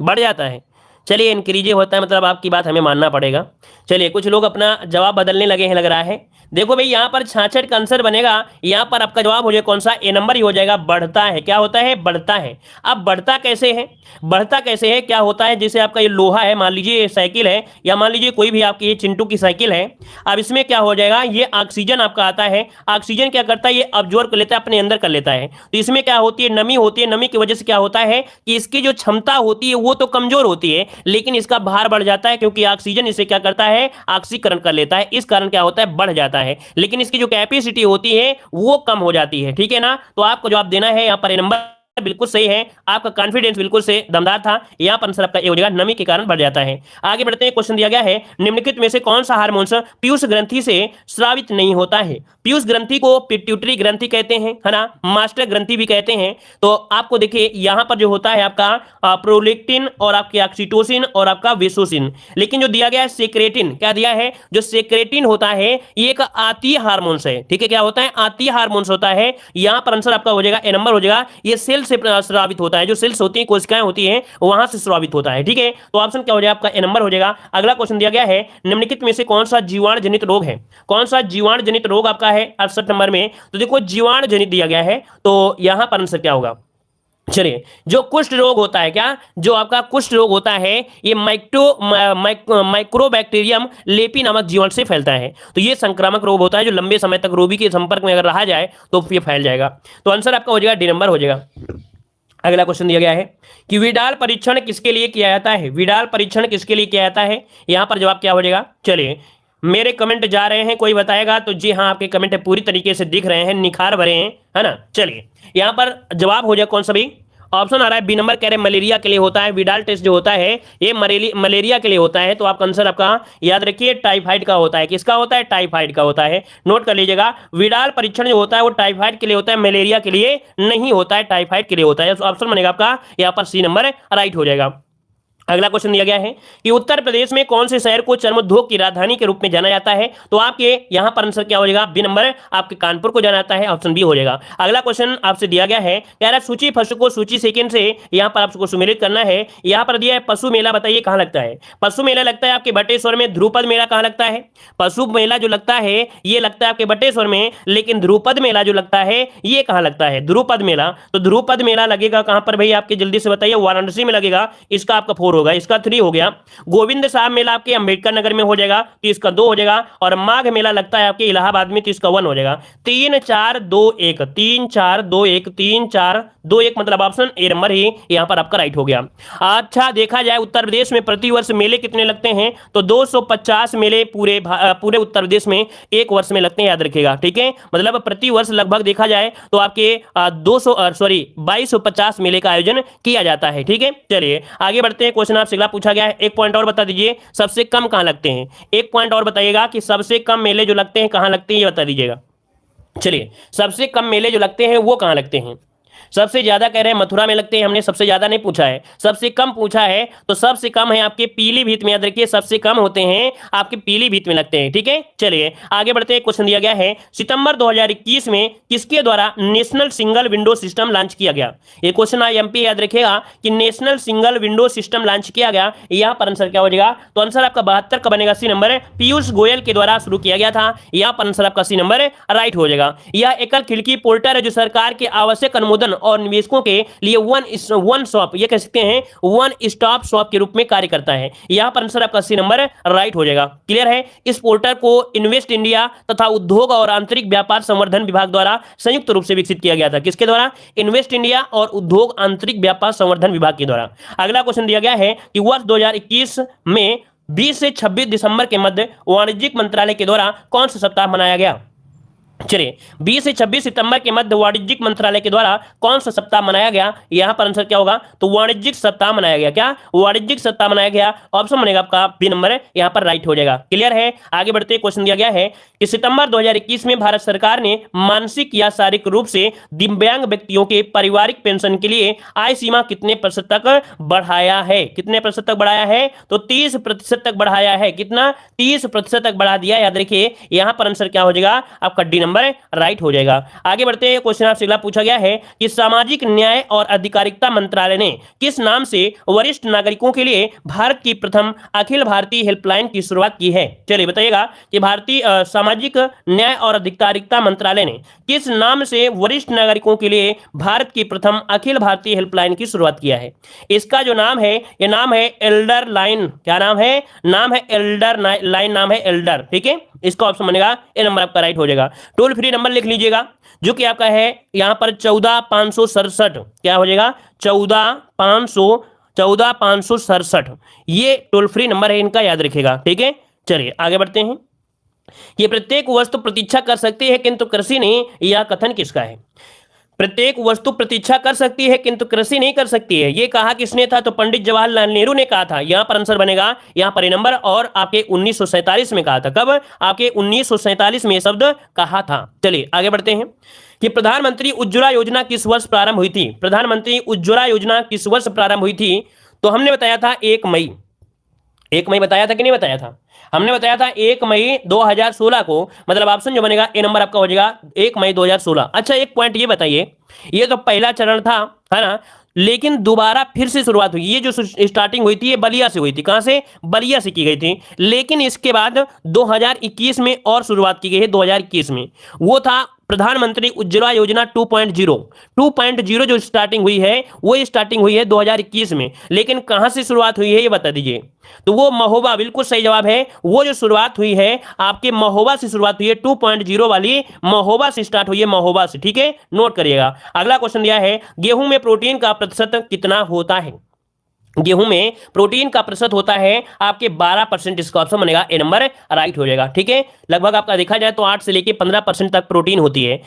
बढ़ जाता है। चलिए इंक्रीजे होता है, मतलब आपकी बात हमें मानना पड़ेगा। चलिए कुछ लोग अपना जवाब बदलने लगे हैं लग रहा है। देखो भाई यहाँ पर 66 का आंसर बनेगा, यहाँ पर आपका जवाब हो जाएगा कौन सा, ए नंबर ही हो जाएगा, बढ़ता है। क्या होता है, बढ़ता है। अब बढ़ता कैसे है, बढ़ता कैसे है, क्या होता है, जैसे आपका ये लोहा है, मान लीजिए ये साइकिल है, या मान लीजिए कोई भी आपकी ये चिंटू की साइकिल है। अब इसमें क्या हो जाएगा, ये ऑक्सीजन आपका आता है, ऑक्सीजन क्या करता है, ये अब्जॉर्ब कर लेता है, अपने अंदर कर लेता है। तो इसमें क्या होती है, नमी होती है, नमी की वजह से क्या होता है कि इसकी जो क्षमता होती है वो तो कमजोर होती है, लेकिन इसका भार बढ़ जाता है, क्योंकि ऑक्सीजन इसे क्या करता है, ऑक्सीकरण कर लेता है, इस कारण क्या होता है, बढ़ जाता है। लेकिन इसकी जो कैपेसिटी होती है वो कम हो जाती है। ठीक है ना, तो आपको जवाब देना है यहाँ पर ए नंबर बिल्कुल सही है, आपका कॉन्फिडेंस बिल्कुल से दमदार था। यहाँ पर आंसर आपका ए हो जाएगा, नमी के कारण बढ़ जाता है। आगे बढ़ते हैं, क्वेश्चन दिया गया है निम्नलिखित में से कौन सा हार्मोन्स पीयूष ग्रंथि से स्रावित नहीं होता है। पीयूष ग्रंथि को पिट्यूटरी ग्रंथि कहते हैं, है ना, मास्टर ग्रंथि भी कहते हैं। तो आपको देखिए यहाँ पर जो होता है आपका प्रोलेक्टिन और आपके ऑक्सीटोसिन और आपका वेसोसिन, लेकिन जो दिया गया है सेक्रेटिन, क्या दिया है, जो सेक्रेटिन होता है ये एक आतीय हार्मोन्स है, ठीक है, क्या होता है, आतीय हार्मोन्स होता है। यहाँ पर आंसर आपका हो जाएगा ए नंबर हो जाएगा, ये सेल से स्रावित होता है, जो सेल्स होती है, कोशिकाएं होती हैं, वहां से स्रावित होता है, ठीक है। तो ऑप्शन क्या हो जाएगा आपका ए नंबर हो जाएगा। अगला क्वेश्चन दिया गया है निम्नलिखित में से कौन सा जीवाणु जनित रोग है, कौन सा जीवाणु जनित रोग आपका है 68 नंबर में। तो देखो जीवाणु जनित दिया गया है, तो यहां पर आंसर क्या होगा, चलिए, जो कुष्ठ रोग होता है, क्या, जो आपका कुष्ठ रोग होता है ये माइक्रोबैक्टीरियम लेपी नामक जीवाणु से फैलता है। तो ये संक्रामक रोग होता है, जो लंबे समय तक रोगी के संपर्क में अगर रहा जाए तो ये फैल जाएगा। तो आंसर आपका हो जाएगा डी नंबर हो जाएगा। अगला क्वेश्चन दिया गया है कि विडाल परीक्षण किसके लिए किया जाता है, विडाल परीक्षण किसके लिए किया जाता है। यहां पर जवाब क्या हो जाएगा, चलिए, मेरे कमेंट जा रहे हैं, कोई बताएगा तो जी हाँ, आपके कमेंट पूरी तरीके से दिख रहे हैं, निखार भरे हैं, है ना। चलिए, यहां पर जवाब हो जाए कौन सा भी, ऑप्शन आ रहा है बी नंबर, कह रहे मलेरिया के लिए होता है। विडाल टेस्ट जो होता है ये मलेरिया के लिए होता है। तो आपका आंसर आपका याद रखिए टाइफाइड का होता है। किसका होता है, टाइफाइड का होता है, नोट कर लीजिएगा। विडाल परीक्षण जो होता है वो टाइफाइड के लिए होता है, मलेरिया के लिए नहीं होता है, टाइफाइड के लिए होता है। ऑप्शन बनेगा आपका यहाँ पर सी नंबर राइट हो जाएगा। अगला क्वेश्चन दिया गया है कि उत्तर प्रदेश में कौन से शहर को चर्मोद्योग की राजधानी के रूप में जाना जाता है। तो आपके यहां पर आंसर क्या हो जाएगा, बी नंबर, आपके कानपुर को जाना जाता है, ऑप्शन बी हो जाएगा। अगला क्वेश्चन आपसे दिया गया है, कह रहा है सूची फर्स्ट को सूची सेकंड से यहां पर आपको सुमेलित करना है। यहां पर दिया है पशु मेला, बताइए कहां लगता है। पशु मेला लगता है आपके बटेश्वर में। ध्रुपद मेला कहां लगता है, पशु मेला जो लगता है ये लगता है आपके बटेश्वर में, लेकिन ध्रुपद मेला जो लगता है ये कहां लगता है, ध्रुपद मेला। तो ध्रुपद मेला लगेगा कहां पर भाई, आपके जल्दी से बताइए, वाराणसी में लगेगा, इसका आपका 4 होगा, इसका 3 हो गया। गोविंद साहब मेला आपके अंबेडकर नगर में हो जाएगा, तो इसका 2 हो जाएगा। और माघ मेला लगता है आपके इलाहाबाद में, तो इसका 1 हो जाएगा। 3 4 2 1 3 4 2 1 3 4 2 1, मतलब ऑप्शन ए नंबर ही यहां पर आपका राइट हो गया। अच्छा, देखा जाए उत्तर प्रदेश में प्रतिवर्ष मेले कितने लगते हैं, तो 250 मेले पूरे उत्तर प्रदेश में एक वर्ष में लगते हैं, याद रखिएगा, ठीक है। मतलब प्रति वर्ष लगभग देखा जाए तो आपके 2250 मेले का आयोजन किया जाता है, ठीक है। चलिए आगे बढ़ते हैं, क्वेश्चन आपसे अगला पूछा गया है, एक पॉइंट और बता दीजिए, सबसे कम कहां लगते हैं। एक पॉइंट और बताइएगा कि सबसे कम मेले जो लगते हैं कहां लगते हैं, ये बता दीजिएगा। चलिए, सबसे कम मेले जो लगते हैं वो कहां लगते हैं। सबसे ज्यादा कह रहे हैं मथुरा में लगते हैं, हमने सबसे ज्यादा नहीं पूछा है, सबसे कम पूछा है। तो सबसे कम है आपके पीलीभीत में, याद रखिए, सबसे कम होते हैं आपके पीलीभीत में लगते हैं, ठीक है। चलिए आगे बढ़ते हैं, क्वेश्चन दिया गया है सितंबर 2021 में किसके द्वारा national single window system launch किया गया। ये क्वेश्चन आईएमपी, याद रखिएगा कि national single window system launch किया गया। यहां पर आंसर क्या हो जाएगा, तो आंसर आपका 72 का बनेगा, सी नंबर, पीयूष गोयल के द्वारा शुरू किया गया था। यहां पर आंसर आपका सी नंबर राइट हो जाएगा। यह एकल खिड़की पोर्टल है जो सरकार के आवश्यक अनुमोदन और निवेशकों के लिए वन शॉप, ये कह सकते हैं वन स्टॉप शॉप के रूप में कार्य करता है। यहां पर आंसर आपका सी नंबर राइट हो जाएगा। क्लियर है। इस पोर्टल को इन्वेस्ट इंडिया तथा उद्योग और आंतरिक व्यापार संवर्धन विभाग द्वारा संयुक्त रूप से विकसित किया गया था। किसके द्वारा, इन्वेस्ट इंडिया और उद्योग आंतरिक व्यापार संवर्धन विभाग के द्वारा। अगला क्वेश्चन दिया गया है कि वर्ष 2021 में 20 से 26 दिसंबर के मध्य वाणिज्यिक मंत्रालय के द्वारा कौन सा सप्ताह मनाया गया। चलिए, 20 से 26 सितंबर के मध्य वाणिज्यिक मंत्रालय के द्वारा कौन सा सप्ताह मनाया गया। यहां पर आंसर क्या होगा, तो वाणिज्यिक सप्ताह मनाया गया। क्या, वाणिज्यिक सप्ताह मनाया गया, ऑप्शन बनेगा आपका बी नंबर, यहां पर राइट हो जाएगा। क्लियर है। आगे बढ़ते क्वेश्चन दिया गया है कि सितंबर 2021 में भारत सरकार ने मानसिक या शारीरिक रूप से दिव्यांग व्यक्तियों के पारिवारिक पेंशन के लिए आय सीमा कितने प्रतिशत तक बढ़ाया है। कितने प्रतिशत तक बढ़ाया है, तो 30% तक बढ़ाया है। कितना, 30% तक बढ़ा दिया, याद रखिए। यहां पर आंसर क्या हो जाएगा, आपका डी नंबर राइट हो जाएगा। आगे बढ़ते हैं, क्वेश्चन आपसे अगला पूछा गया है कि सामाजिक न्याय और अधिकारिता मंत्रालय ने किस नाम से वरिष्ठ नागरिकों के लिए भारत की प्रथम अखिल भारतीय हेल्पलाइन की शुरुआत की है। चलिए बताइएगा कि भारतीय सामाजिक न्याय और अधिकारिता मंत्रालय ने किस नाम से वरिष्ठ नागरिकों के लिए भारत की प्रथम अखिल भारतीय हेल्पलाइन की शुरुआत किया है। इसका जो नाम है, यह नाम है एल्डर लाइन। क्या नाम है, नाम है एल्डर लाइन, नाम है एल्डर, ठीक है। इसका ऑप्शन बनेगा ए नंबर आपका राइट हो जाएगा। टोल फ्री नंबर लिख लीजिएगा जो कि आपका है यहां पर 14567। क्या हो जाएगा, 14567। ये टोल फ्री नंबर है इनका, याद रखिएगा, ठीक है। चलिए आगे बढ़ते हैं। ये प्रत्येक वस्तु प्रतीक्षा कर सकती है किंतु कृषि नहीं, यह कथन किसका है। प्रत्येक वस्तु प्रतीक्षा कर सकती है किंतु कृषि नहीं कर सकती है, ये कहा किसने था? तो पंडित जवाहरलाल नेहरू ने कहा था। यहां पर आंसर बनेगा यहां पर नंबर, और आपके 1947 में कहा था। कब? आपके 1947 में यह शब्द कहा था। चलिए आगे बढ़ते हैं कि प्रधानमंत्री उज्ज्वला योजना किस वर्ष प्रारंभ हुई थी? प्रधानमंत्री उज्ज्वला योजना किस वर्ष प्रारंभ हुई थी? तो हमने बताया था 1 मई। 1 मई बताया था कि नहीं बताया था? हमने बताया था 1 मई 2016 को, मतलब ऑप्शन जो बनेगा ए नंबर आपका हो जाएगा 1 मई 2016। अच्छा एक पॉइंट ये बताइए, ये तो पहला चरण था, है ना, लेकिन दोबारा फिर से शुरुआत हुई। ये जो स्टार्टिंग हुई थी ये बलिया से हुई थी। कहां से? बलिया से की गई थी। लेकिन इसके बाद 2021 में और शुरुआत की गई है। 2021 में वो था प्रधानमंत्री उज्ज्वला योजना 2.0। 2.0 जो स्टार्टिंग हुई है वो स्टार्टिंग हुई है 2021 में। लेकिन कहां से शुरुआत हुई है ये बता दीजिए। तो वो महोबा, बिल्कुल सही जवाब है। वो जो शुरुआत हुई है आपके महोबा से शुरुआत हुई है। 2.0 वाली महोबा से स्टार्ट हुई है, महोबा से। ठीक है, नोट करिएगा। अगला क्वेश्चन दिया है, गेहूं में प्रोटीन का प्रतिशत कितना होता है? गेहूं में प्रोटीन का प्रतिशत होता है आपके 12%। इसका ऑप्शन बनेगा ए नंबर, राइट हो जाएगा। ठीक है, लगभग आपका देखा जाए तो 8 से लेके 15% तक प्रोटीन होती है।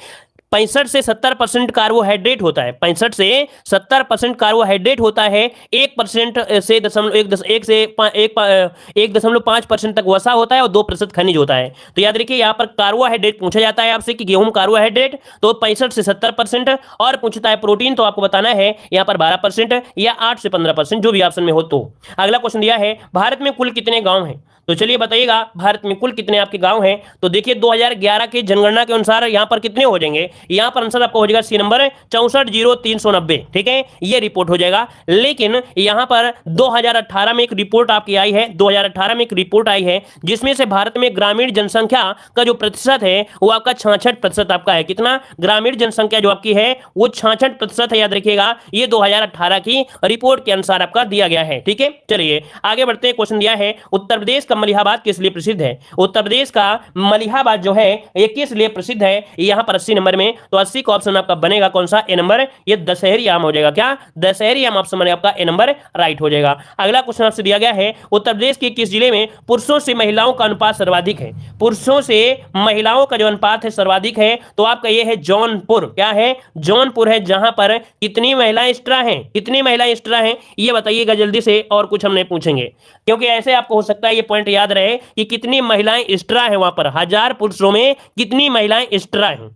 65 से 70% कार्बोहाइड्रेट होता है। 65 से 70% कार्बोहाइड्रेट होता है। 1% से 1.5% तक वसा होता है और 2% खनिज होता है। तो याद रखिए यहाँ पर कार्बोहाइड्रेट पूछा जाता है आपसे कि गेहूं कार्बोहाइड्रेट, तो 65 से 70%, और पूछता है प्रोटीन तो आपको बताना है यहाँ पर 12% या 8 से 15%, जो भी ऑप्शन में हो। तो अगला क्वेश्चन दिया है, भारत में कुल कितने गांव हैं? तो चलिए बताइएगा भारत में कुल कितने आपके गांव हैं? तो देखिए 2011 के जनगणना के अनुसार यहाँ पर कितने हो जाएंगे? यहाँ पर आंसर आपको हो जाएगा सी नंबर 64,0390। ठीक है, ये रिपोर्ट हो जाएगा। लेकिन यहाँ पर 2018 में एक रिपोर्ट आपकी आई है, 2018 में एक रिपोर्ट आई है जिसमें से भारत में ग्रामीण जनसंख्या का जो प्रतिशत है वो आपका 66% आपका है। कितना? ग्रामीण जनसंख्या जो आपकी है वो 66% है। याद रखिएगा, ये 2018 की रिपोर्ट के अनुसार आपका दिया गया है। ठीक है, चलिए आगे बढ़ते हैं। क्वेश्चन दिया है, उत्तर प्रदेश का मलिहाबाद किस लिए प्रसिद्ध है? उत्तर प्रदेश का मलिहाबाद जो है ये किस लिए प्रसिद्ध है? यहाँ पर 80 नंबर में, तो 80 का ऑप्शन आपका बनेगा कौन सा? ए नंबर, ये दशहरी आम हो जाएगा। क्या? दशहरी आम ऑप्शन बनेगा आपका ए नंबर, राइट हो जाएगा। अगला क्वेश्चन आपसे दिया गया है, उत्तर प्रदेश के किस जिले में पुरुषों से महिलाओं का अनुपात सर्वाधिक है? पुरुषों से महिलाओं का जो अनुपात है सर्वाधिक है, तो आपका ये है जौनपुर। क्या है? जौनपुर है। जहां पर कितनी महिलाएं एक्स्ट्रा हैं? कितनी महिलाएं एक्स्ट्रा हैं ये बताइएगा जल्दी से, और कुछ हम नहीं पूछेंगे, क्योंकि ऐसे आपको हो सकता है ये पॉइंट याद रहे कि कितनी महिलाएं एक्स्ट्रा हैं वहां पर। 1000 पुरुषों में कितनी महिलाएं एक्स्ट्रा हैं?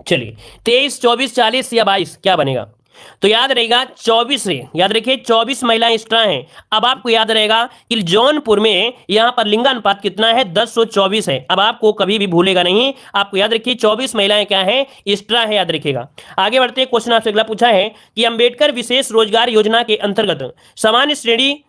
चलिए 23, 24, 40 या 22 क्या बनेगा? तो याद रहेगा 24 से, याद रखिए 24 महिलाएं एक्स्ट्रा हैं। अब आपको याद रहेगा कि जौनपुर में यहां पर लिंगानुपात कितना है? 1024 है। अब आपको कभी भी भूलेगा नहीं, आपको याद रखिए 24 महिलाएं क्या है? एक्स्ट्रा है, याद रखिएगा। आगे बढ़ते हैं, क्वेश्चन आपसे अगला पूछा है कि अंबेडकर विशेष रोजगार योजना के अंतर्गत सामान्य श्रेणी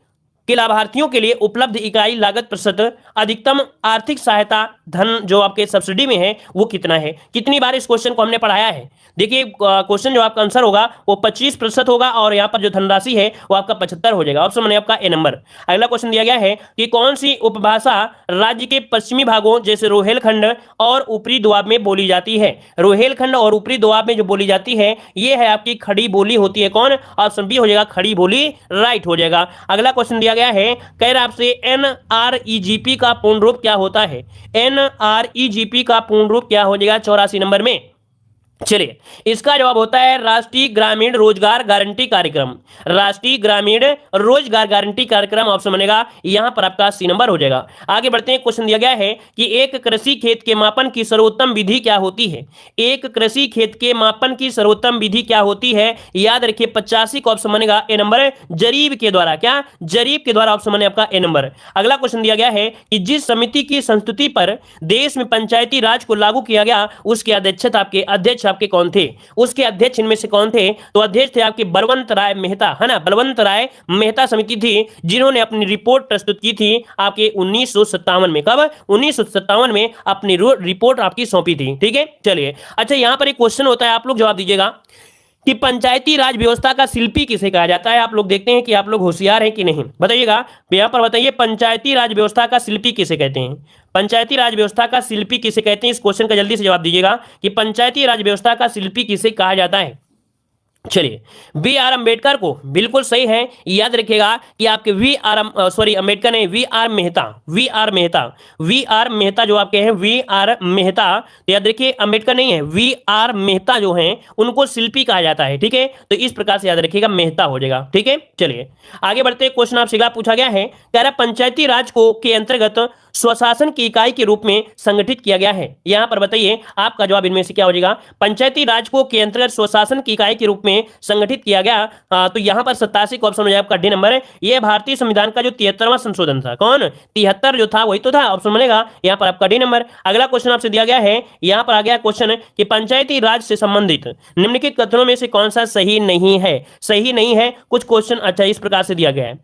के लाभार्थियों के लिए उपलब्ध इकाई लागत प्रतिशत अधिकतम आर्थिक सहायता धन जो आपके सब्सिडी में है वो कितना है? कितनी बार इस क्वेश्चन को हमने पढ़ाया है? देखिए क्वेश्चन जो आपका आंसर होगा वो 25% होगा, और यहाँ पर जो धनराशि है वो आपका 75 हो जाएगा। ऑप्शन बने आपका ए नंबर। अगला क्वेश्चन दिया गया है कि कौन सी उपभाषा राज्य के पश्चिमी भागों जैसे रोहेलखंड और ऊपरी दोआब में बोली जाती है? रोहेलखंड और ऊपरी दोआब में जो बोली जाती है ये है आपकी खड़ी बोली होती है। कौन? ऑप्शन बी हो जाएगा, खड़ी बोली, राइट हो जाएगा। अगला क्वेश्चन दिया गया है, कह रहा आपसे NREGP का पूर्ण रूप क्या होता है? NREGP का पूर्ण रूप क्या हो जाएगा 84 नंबर में? चलिए इसका जवाब होता है राष्ट्रीय ग्रामीण रोजगार गारंटी कार्यक्रम। राष्ट्रीय ग्रामीण रोजगार गारंटी कार्यक्रम ऑप्शन बनेगा यहां पर आपका सी नंबर हो जाएगा। आगे बढ़ते हैं, क्वेश्चन दिया गया है कि एक कृषि खेत के मापन की सर्वोत्तम विधि क्या होती है? एक कृषि खेत के मापन की सर्वोत्तम विधि क्या होती है? याद रखिए 85 का ऑप्शन बनेगा ए नंबर, जरीब के द्वारा। क्या? जरीब के द्वारा ऑप्शन बने आपका ए नंबर। अगला क्वेश्चन दिया गया है कि जिस समिति की संस्तुति पर देश में पंचायती राज को लागू किया गया उसके अध्यक्ष आपके कौन थे? उसके अध्यक्ष इनमें से कौन थे? तो अध्यक्ष थे आपके बलवंत राय मेहता, है ना। बलवंत राय मेहता समिति थी जिन्होंने अपनी रिपोर्ट प्रस्तुत की थी आपके 1957 में। कब? 1957 में अपनी रिपोर्ट आपकी सौंपी थी। ठीक है, चलिए। अच्छा यहां पर एक क्वेश्चन होता है, आप लोग जवाब दीजिएगा कि पंचायती राज व्यवस्था का शिल्पी किसे कहा जाता है? आप लोग देखते हैं कि आप लोग होशियार हैं कि नहीं, बताइएगा। यहां पर बताइए पंचायती राज व्यवस्था का शिल्पी किसे कहते हैं? पंचायती राज व्यवस्था का शिल्पी किसे कहते हैं? इस क्वेश्चन का जल्दी से जवाब दीजिएगा कि पंचायती राज व्यवस्था का शिल्पी किसे कहा जाता है। चलिए, बी आर अम्बेडकर को बिल्कुल सही है, याद रखिएगा कि आपके अम्बेडकर नहीं, वी आर मेहता जो आपके हैं, वी आर मेहता, तो याद रखिए अम्बेडकर नहीं है, वी आर मेहता जो हैं उनको शिल्पी कहा जाता है, ठीक है। तो इस प्रकार से याद रखिएगा, मेहता हो जाएगा, ठीक है। चलिए आगे बढ़ते हैं, क्वेश्चन आपसे पूछा गया है, कह रहा पंचायती राज को के अंतर्गत स्वशासन की इकाई के रूप में संगठित किया गया है। यहां पर बताइए आपका जवाब इनमें से क्या हो जाएगा। पंचायती राज को के अंतर्गत स्वशासन की इकाई के रूप में संगठित किया गया, तो यहां पर 87 का ऑप्शन हो जाएगा आपका डी नंबर है। यह भारतीय संविधान का जो 73वां संशोधन था, कौन 73 जो था वही तो था, ऑप्शन बनेगा यहां पर आपका डी नंबर। अगला क्वेश्चन आपसे दिया गया है, यहां पर आ गया क्वेश्चन कि पंचायती राज से संबंधित निम्नलिखित कथनों में से कौन सा सही नहीं है। सही नहीं है कुछ क्वेश्चन अच्छा इस प्रकार से दिया गया है,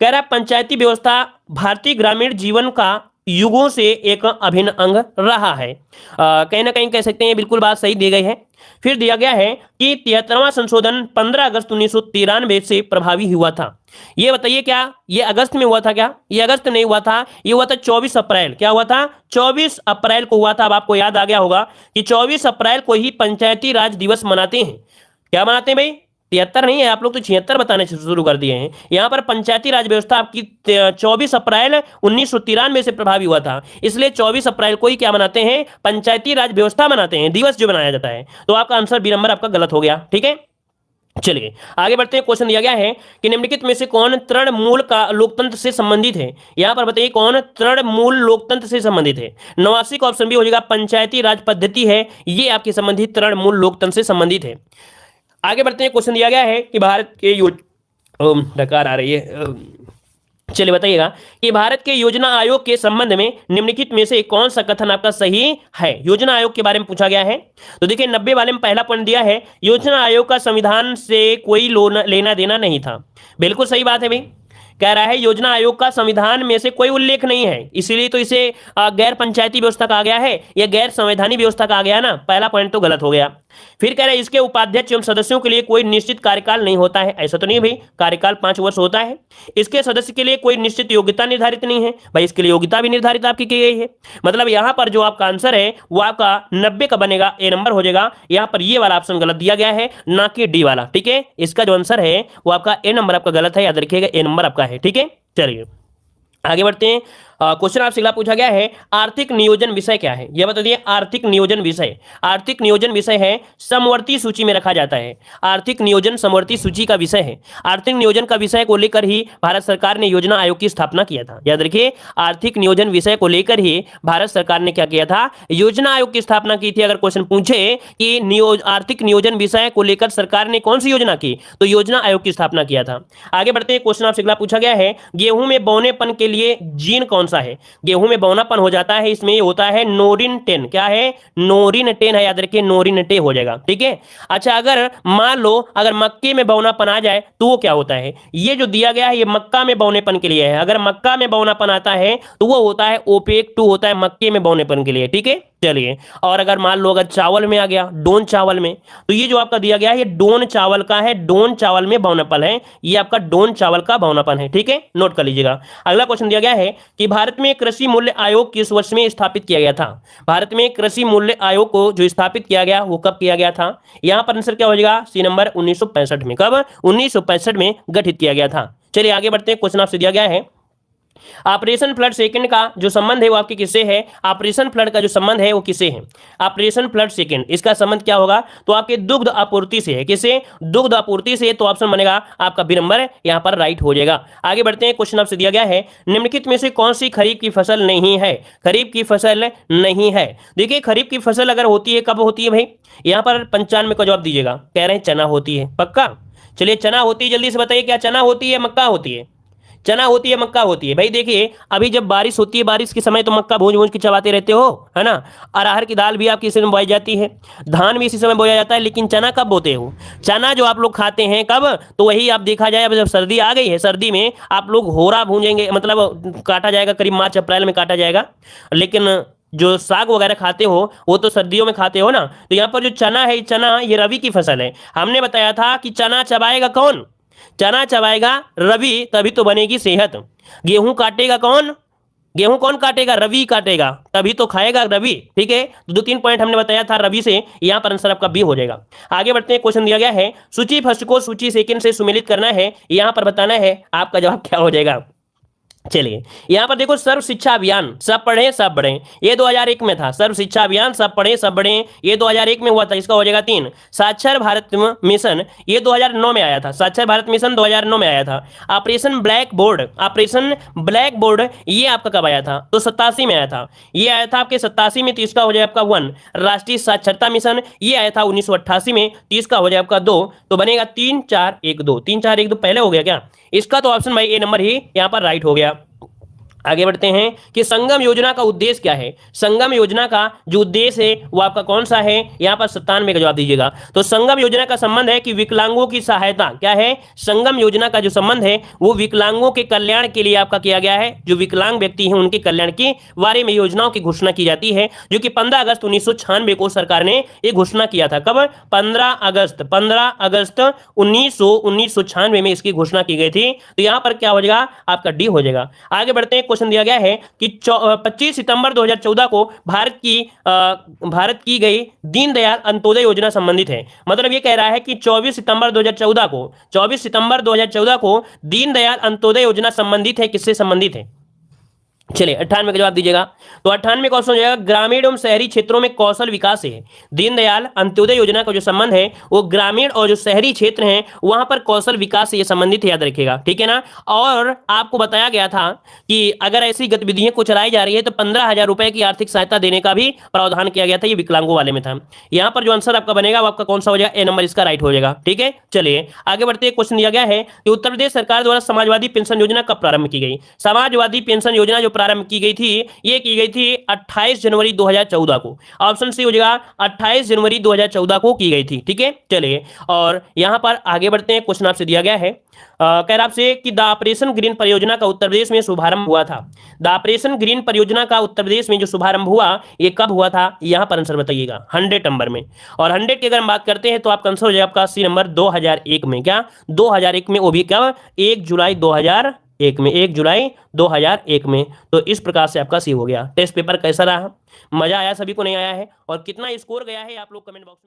कह रहा पंचायती व्यवस्था भारतीय ग्रामीण जीवन का युगों से एक अभिन्न अंग रहा है। कहीं ना कहीं कह सकते हैं बिल्कुल बात सही दी गई है। फिर दिया गया है कि 73वां संशोधन 15 अगस्त 1993 से प्रभावी हुआ था। ये बताइए क्या ये अगस्त में हुआ था? क्या ये अगस्त नहीं हुआ था, ये हुआ था 24 अप्रैल। क्या हुआ था? 24 अप्रैल को हुआ था। अब आपको याद आ गया होगा कि 24 अप्रैल को ही पंचायती राज दिवस मनाते हैं। क्या मनाते हैं भाई? 73 नहीं है, आप लोग तो 76 बताने शुरू कर दिए हैं। यहां पर पंचायती राज व्यवस्था आपकी 24 अप्रैल 1993 से प्रभावी हुआ था, इसलिए 24 अप्रैल को ही क्या मनाते हैं? पंचायती राज व्यवस्था मनाते हैं, दिवस जो मनाया जाता है। तो आपका आंसर बी नंबर आपका गलत हो गया, ठीक है। चलिए आगे बढ़ते हैं। क्वेश्चन दिया गया है कि निम्नलिखित में से कौन तृणमूल का लोकतंत्र से संबंधित है। यहां पर बताइए कौन तृणमूल लोकतंत्र से संबंधित है। 89 का ऑप्शन भी हो जाएगा, पंचायती राज पद्धति है ये आपके संबंधित तृणमूल लोकतंत्र से संबंधित है। आगे बढ़ते हैं। क्वेश्चन दिया गया है कि भारत के डकार आ रही है, चलिए बताइएगा कि भारत के योजना आयोग के संबंध में निम्नलिखित में से कौन सा कथन आपका सही है। योजना आयोग के बारे में पूछा गया है, तो देखिए 90 वाले में पहला पॉइंट दिया है, योजना आयोग का संविधान से कोई लेना देना नहीं था। बिल्कुल सही बात है भाई, कह रहा है योजना आयोग का संविधान में से कोई उल्लेख नहीं है, इसीलिए तो इसे गैर पंचायती व्यवस्था कहा गया है या गैर संवैधानिक व्यवस्था कहा गया ना। पहला पॉइंट तो गलत हो गया। फिर कह रहे हैं इसके उपाध्यक्ष एवं सदस्यों के लिए कोई निश्चित कार्यकाल नहीं होता है। ऐसा तो नहीं भाई, कार्यकाल 5 वर्ष होता है। इसके सदस्य के लिए कोई निश्चित योग्यता निर्धारित नहीं है भाई, इसके लिए योग्यता भी निर्धारित आपकी की गई है। मतलब यहां पर जो आपका आंसर है वो आपका 90 का बनेगा, ए नंबर हो जाएगा। यहां पर ये वाला ऑप्शन गलत दिया गया है, ना कि डी वाला, ठीक है। इसका जो आंसर है वो आपका ए नंबर आपका गलत है, याद रखिएगा ए नंबर आपका है, ठीक है। चलिए आगे बढ़ते हैं। क्वेश्चन आपसे अगला पूछा गया है, आर्थिक नियोजन विषय क्या है यह बता दिए। आर्थिक नियोजन विषय, आर्थिक नियोजन विषय है समवर्ती सूची में रखा जाता है। आर्थिक नियोजन समवर्ती सूची का विषय है। आर्थिक नियोजन का विषय को लेकर ही भारत सरकार ने योजना आयोग की स्थापना किया था। याद रखिए आर्थिक नियोजन विषय को लेकर ही भारत सरकार ने क्या किया था? योजना आयोग की स्थापना की थी। अगर क्वेश्चन पूछे कि आर्थिक नियोजन विषय को लेकर सरकार ने कौन सी योजना की, तो योजना आयोग की स्थापना किया था। आगे बढ़ते हैं। क्वेश्चन आपसे अगला पूछा गया है, गेहूं में बौनेपन के लिए जीन कौन सा है। गेहूं में बौनापन हो जाता है, इसमें होता है नोरिन 10। क्या है? नोरिन 10 है, याद रखिए नोरिन 10 हो जाएगा, ठीक है। अच्छा अगर मान लो अगर मक्के में बौनापन आ जाए तो वो क्या होता है? ये जो दिया गया है ये मक्का में बौनेपन के लिए है। अगर मक्का में बौनापन आता है तो वो होता है ओपेक 2 होता है मक्के में बौनेपन के लिए, ठीक है। चलिए और अगर मान लो अगर चावल में आ गया, डोन चावल में, तो ये जो आपका दिया गया है ये डोन चावल का है, डोन चावल में बौनापन है, ये आपका डोन चावल का बौनापन है, ठीक है। नोट कर लीजिएगा। अगला क्वेश्चन दिया गया है कि भारत में कृषि मूल्य आयोग किस वर्ष में स्थापित किया गया था। भारत में कृषि मूल्य आयोग को जो स्थापित किया गया वो कब किया गया था? यहां पर आंसर क्या हो जाएगा? सी नंबर 1965 में। कब? 1965 में गठित किया गया था। चलिए आगे बढ़ते हैं। क्वेश्चन आपसे दिया गया है, ऑपरेशन फ्लड सेकंड का जो संबंध है वो आपके किससे है? ऑपरेशन फ्लड का जो संबंध है वो किससे है? ऑपरेशन फ्लड सेकंड इसका संबंध क्या होगा? तो आपके दुग्ध आपूर्ति से है। किससे? दुग्ध आपूर्ति से। तो ऑप्शन बनेगा आपका बी नंबर यहां पर राइट हो जाएगा। आगे बढ़ते हैं। क्वेश्चन आपसे दिया गया है, निम्नलिखित में से कौन सी खरीफ की फसल नहीं है? खरीफ की फसल नहीं है। देखिए खरीफ की फसल अगर होती है कब होती है भाई? यहां पर 95 का जवाब दीजिएगा। कह रहे हैं चना होती है, पक्का? चलिए चना होती है, जल्दी से बताइए क्या चना होती है मक्का होती है? चना होती है मक्का होती है। भाई देखिए अभी जब बारिश होती है, बारिश के समय तो मक्का भूंज भूंज के चबाते रहते हो, है ना। अरहर की दाल भी आपकी इसी समय बोई जाती है, धान भी इसी समय बोया जाता है, लेकिन चना कब बोते हो? चना जो आप लोग खाते हैं कब? तो वही आप देखा जाए अब जब सर्दी आ गई है, सर्दी में आप लोग होरा भूंजेंगे, मतलब काटा जाएगा, करीब मार्च अप्रैल में काटा जाएगा। लेकिन जो साग वगैरह खाते हो वो तो सर्दियों में खाते हो ना। तो यहाँ पर जो चना है, चना ये रबी की फसल है। हमने बताया था कि चना चबाएगा कौन? चना चबाएगा रवि, तभी तो बनेगी सेहत। गेहूं काटेगा कौन? गेहूं कौन काटेगा? रवि काटेगा, तभी तो खाएगा रवि। ठीक है, तो 2-3 पॉइंट हमने बताया था रवि से, यहां पर आंसर आपका बी हो जाएगा। आगे बढ़ते हैं, क्वेश्चन दिया गया है सूची फर्स्ट को सूची सेकंड से सुमेलित करना है, यहां पर बताना है आपका जवाब क्या हो जाएगा। चलिए यहां पर देखो, सर्व शिक्षा अभियान सब पढ़े सब बढ़े, ये 2001 में था। सर्व शिक्षा अभियान सब पढ़े सब बढ़े, ये 2001 में हुआ था, इसका हो जाएगा 3। साक्षर भारत मिशन, ये 2009 में आया था। साक्षर भारत मिशन 2009 में आया था। Operation black board, operation black board ये आपका कब आया था? तो 87 में आया था। ये आया था आपके 87 में, 30 का हो जाएगा आपका 1। राष्ट्रीय साक्षरता मिशन ये आया था 1988 में, 30 का हो जाएगा आपका 2। तो बनेगा 3 4 1 2, 3 4 1 2 पहले हो गया क्या? इसका तो ऑप्शन भाई ए नंबर ही यहां पर राइट हो गया। आगे बढ़ते हैं कि संगम योजना का उद्देश्य क्या है। संगम योजना का जो उद्देश्य है वो आपका कौन सा है? यहां पर 97 का जवाब दीजिएगा। तो संगम योजना का संबंध है कि विकलांगों की सहायता, क्या है? संगम योजना का जो संबंध है वो विकलांगों के कल्याण के लिए आपका किया गया है। जो विकलांग व्यक्ति हैं उनके कल्याण के बारे में योजनाओं की घोषणा की जाती है, जो कि 15 अगस्त 1996 को सरकार ने यह घोषणा किया था। कब? 15 अगस्त 1996 में इसकी घोषणा की गई थी। तो यहां पर क्या हो जाएगा? आपका डी हो जाएगा। आगे बढ़ते हैं, क्वेश्चन दिया गया है कि 25 सितंबर 2014 को भारत की गई दीनदयाल अंत्योदय योजना संबंधित है। मतलब ये कह रहा है कि 24 सितंबर 2014 को दीनदयाल अंत्योदय योजना संबंधित है। किससे संबंधित है? चलिए 98 का जवाब दीजिएगा। तो 98 क्वेश्चन हो जाएगा, ग्रामीण एवं शहरी क्षेत्रों में कौशल विकास है। दीनदयाल अंत्योदय योजना का जो संबंध है वो ग्रामीण और जो शहरी क्षेत्र हैं वहां पर कौशल विकास से ये संबंधित है, याद रखिएगा। ठीक है ना। और आपको बताया गया था कि अगर ऐसी गतिविधियां को चलाई जा रही है तो 15,000 रुपए की आर्थिक सहायता देने का भी प्रावधान किया गया था। ये विकलांगों वाले में था। यहाँ पर जो आंसर आपका बनेगा वो आपका कौन सा हो जाएगा? ए नंबर इसका राइट हो जाएगा। ठीक है, चलिए आगे बढ़ते। क्वेश्चन दिया गया है कि उत्तर प्रदेश सरकार द्वारा समाजवादी पेंशन योजना कब प्रारंभ की गई? समाजवादी पेंशन योजना जो प्रारंभ की गई थी ये की गई थी 28 जनवरी 2014 को। ऑप्शन सी हो जाएगा, 28 जनवरी 2014 को की गई थी। ठीक है, चलिए और यहां पर आगे बढ़ते हैं। क्वेश्चन आपसे दिया गया है, कह रहा आपसे कि द ऑपरेशन ग्रीन परियोजना का उत्तर प्रदेश में शुभारंभ हुआ था। द ऑपरेशन ग्रीन परियोजना का उत्तर प्रदेश में जो शुभारंभ हुआ ये कब हुआ था? यहां पर आंसर बताइएगा 100 नंबर में। और 100 की अगर हम बात करते हैं तो आपका आंसर हो जाएगा आपका सी नंबर 2001 में। क्या? 2001 में, वो भी कब? 1 जुलाई 2001 में, 1 जुलाई 2001 में। तो इस प्रकार से आपका सी हो गया। टेस्ट पेपर कैसा रहा? मजा आया? सभी को नहीं आया है? और कितना स्कोर गया है आप लोग कमेंट बॉक्स में